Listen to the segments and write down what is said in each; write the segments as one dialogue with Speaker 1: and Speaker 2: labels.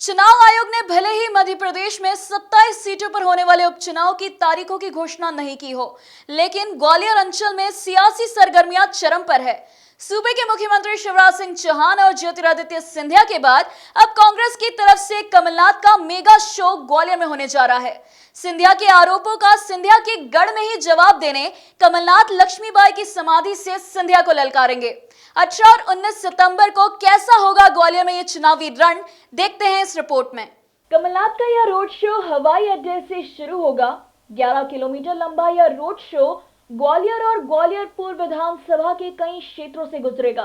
Speaker 1: चुनाव आयोग ने भले ही मध्य प्रदेश में 27 सीटों पर होने वाले उपचुनाव की तारीखों की घोषणा नहीं की हो, लेकिन ग्वालियर अंचल में सियासी सरगर्मियां चरम पर है। सूबे के मुख्यमंत्री शिवराज सिंह चौहान और ज्योतिरादित्य सिंधिया के बाद अब कांग्रेस की तरफ से कमलनाथ का मेगा शो ग्वालियर में होने जा रहा है। सिंधिया के आरोपों का सिंधिया के गढ़ में ही जवाब देने कमलनाथ लक्ष्मीबाई की समाधि से सिंधिया को ललकारेंगे। 18 और 19 सितंबर को कैसा होगा ग्वालियर में ये चुनावी रण, देखते हैं इस रिपोर्ट में। कमलनाथ का यह रोड शो हवाई अड्डे से शुरू होगा। 11 किलोमीटर लंबा यह रोड शो ग्वालियर और ग्वालियर पूर्व विधानसभा के कई क्षेत्रों से गुजरेगा।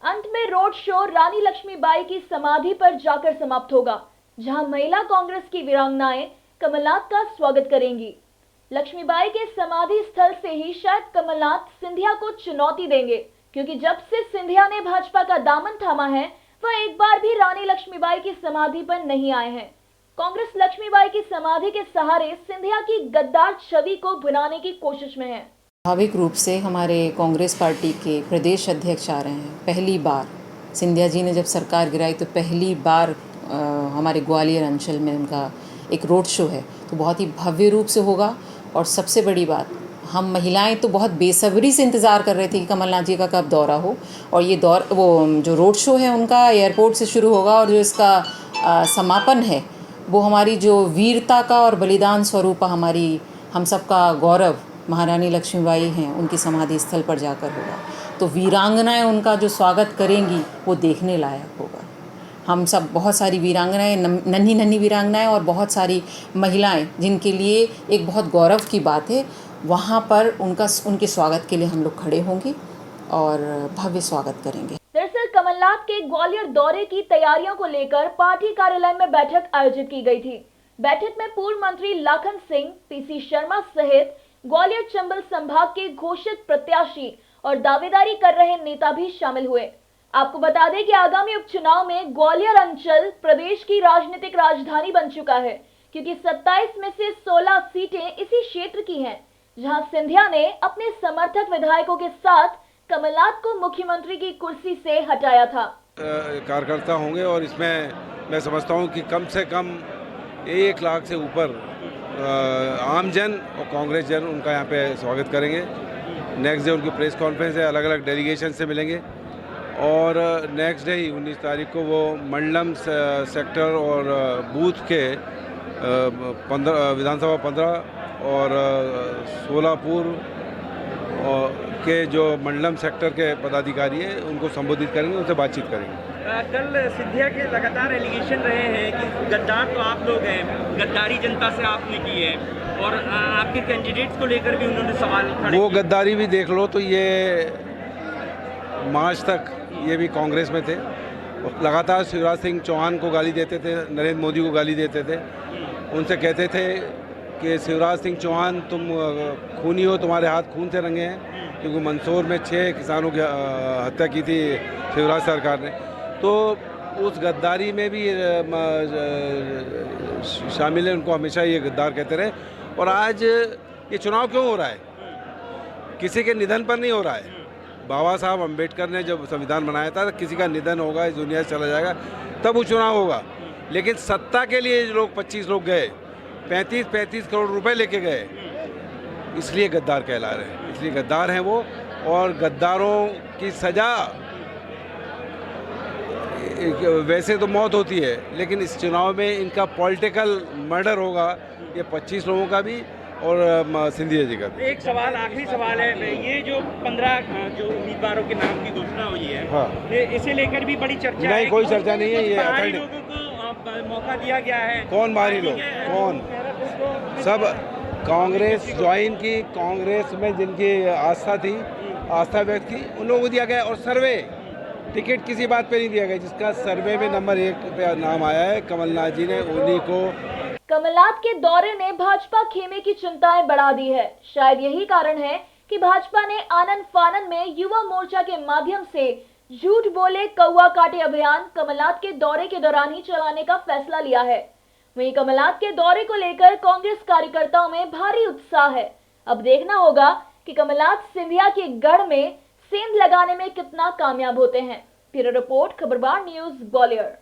Speaker 1: अंत में रोड शो रानी लक्ष्मीबाई की समाधि पर जाकर समाप्त होगा, जहां महिला कांग्रेस की वीरांगनाएं कमलनाथ का स्वागत करेंगी। लक्ष्मीबाई के समाधि स्थल से ही शायद कमलनाथ सिंधिया को चुनौती देंगे, क्योंकि जब से सिंधिया ने भाजपा का दामन थामा है, वह एक बार भी रानी लक्ष्मीबाई की समाधि पर नहीं आए हैं। कांग्रेस लक्ष्मीबाई की समाधि के सहारे सिंधिया की गद्दार छवि को भुनाने की कोशिश में है।
Speaker 2: स्वाभाविक रूप से हमारे कांग्रेस पार्टी के प्रदेश अध्यक्ष आ रहे हैं। पहली बार सिंधिया जी ने जब सरकार गिराई तो पहली बार हमारे ग्वालियर अंचल में उनका एक रोड शो है, तो बहुत ही भव्य रूप से होगा। और सबसे बड़ी बात, हम महिलाएं तो बहुत बेसब्री से इंतज़ार कर रहे थे कि कमलनाथ जी का कब दौरा हो। और ये वो जो रोड शो है उनका एयरपोर्ट से शुरू होगा, और जो इसका समापन है वो हमारी जो वीरता का और बलिदान स्वरूप हमारी हम सबका गौरव महारानी लक्ष्मीबाई हैं, उनकी समाधि स्थल पर जाकर होगा। तो वीरांगनाएं उनका जो स्वागत करेंगी वो देखने लायक होगा। हम सब बहुत सारी वीरांगनाएं, नन्ही नन्ही वीरांगनाएं और बहुत सारी महिलाएं जिनके लिए एक बहुत गौरव की बात है, वहाँ पर उनके स्वागत के लिए हम लोग खड़े होंगे और भव्य स्वागत करेंगे।
Speaker 1: दरअसल कमलनाथ के ग्वालियर दौरे की तैयारियों को लेकर पार्टी कार्यालय में बैठक आयोजित की गई थी। बैठक में पूर्व मंत्री लाखन सिंह, पीसी शर्मा सहित ग्वालियर चंबल संभाग के घोषित प्रत्याशी और दावेदारी कर रहे नेता भी शामिल हुए। आपको बता दें कि आगामी उपचुनाव में ग्वालियर अंचल प्रदेश की राजनीतिक राजधानी बन चुका है, क्योंकि 27 में से 16 सीटें इसी क्षेत्र की हैं, जहां सिंधिया ने अपने समर्थक विधायकों के साथ कमलनाथ को मुख्यमंत्री की कुर्सी से हटाया था।
Speaker 3: कार्यकर्ता होंगे और इसमें मैं समझता हूं कि कम से कम 1 लाख से ऊपर आम जन और कांग्रेस जन उनका यहाँ पे स्वागत करेंगे। नेक्स्ट डे उनकी प्रेस कॉन्फ्रेंस है, अलग अलग डेलीगेशन से मिलेंगे और नेक्स्ट डे ही 19 तारीख को वो मंडलम सेक्टर और बूथ के 15 विधानसभा 15 और सोलापुर के जो मंडलम सेक्टर के पदाधिकारी हैं उनको संबोधित करेंगे, उनसे बातचीत करेंगे।
Speaker 4: कल सिंधिया के लगातार एलिगेशन रहे हैं कि गद्दार तो आप लोग हैं, गद्दारी जनता से आपने की है, और आपके कैंडिडेट्स को लेकर भी उन्होंने सवाल खड़े।
Speaker 3: वो गद्दारी भी देख लो तो ये मार्च तक ये भी कांग्रेस में थे, लगातार शिवराज सिंह चौहान को गाली देते थे, नरेंद्र मोदी को गाली देते थे। उनसे कहते थे कि शिवराज सिंह चौहान तुम खूनी हो, तुम्हारे हाथ खून से रंगे हैं, क्योंकि मंदसौर में 6 किसानों की हत्या की थी शिवराज सरकार ने। तो उस गद्दारी में भी शामिल है, उनको हमेशा ये गद्दार कहते रहे। और आज ये चुनाव क्यों हो रहा है? किसी के निधन पर नहीं हो रहा है। बाबा साहब अम्बेडकर ने जब संविधान बनाया था, किसी का निधन होगा, इस दुनिया से चला जाएगा, तब वो चुनाव होगा। लेकिन सत्ता के लिए लोग 25 लोग गए, 35 करोड़ रुपए लेके गए, इसलिए गद्दार कहला रहे हैं, इसलिए गद्दार हैं वो। और गद्दारों की सज़ा वैसे तो मौत होती है, लेकिन इस चुनाव में इनका पॉलिटिकल मर्डर होगा, ये 25 लोगों का भी और सिंधिया जी का भी।
Speaker 4: एक सवाल, आखिरी सवाल है, ये जो 15 जो उम्मीदवारों के नाम की घोषणा हुई है,
Speaker 3: हाँ,
Speaker 4: इसे लेकर भी बड़ी चर्चा
Speaker 3: नहीं,
Speaker 4: है।
Speaker 3: कोई चर्चा नहीं है, ये
Speaker 4: बाहरी लोगों को मौका दिया गया है।
Speaker 3: कौन बाहरी लोग? कौन? सब कांग्रेस ज्वाइन की, कांग्रेस में जिनकी आस्था थी, आस्था व्यक्त की, उन लोगों को दिया गया। और सर्वे टिकट किसी बात पे नहीं दिया गया, जिसका सर्वे में नंबर 1 पे नाम आया है कमलनाथ जी ने, उन्हीं को।
Speaker 1: कमलनाथ के दौरे ने भाजपा खेमे की चिंताएं बढ़ा दी है। शायद यही कारण है कि भाजपा ने आनन फानन में युवा मोर्चा के माध्यम से झूठ बोले कौवा काटे अभियान कमलनाथ के दौरे के दौरान ही चलाने का फैसला लिया है। वहीं कमलनाथ के दौरे को लेकर कांग्रेस कार्यकर्ताओं में भारी उत्साह है। अब देखना होगा कि कमलनाथ सिंधिया के गढ़ में सेंध लगाने में कितना कामयाब होते हैं। ब्यूरो रिपोर्ट, खबरबार न्यूज, ग्वालियर।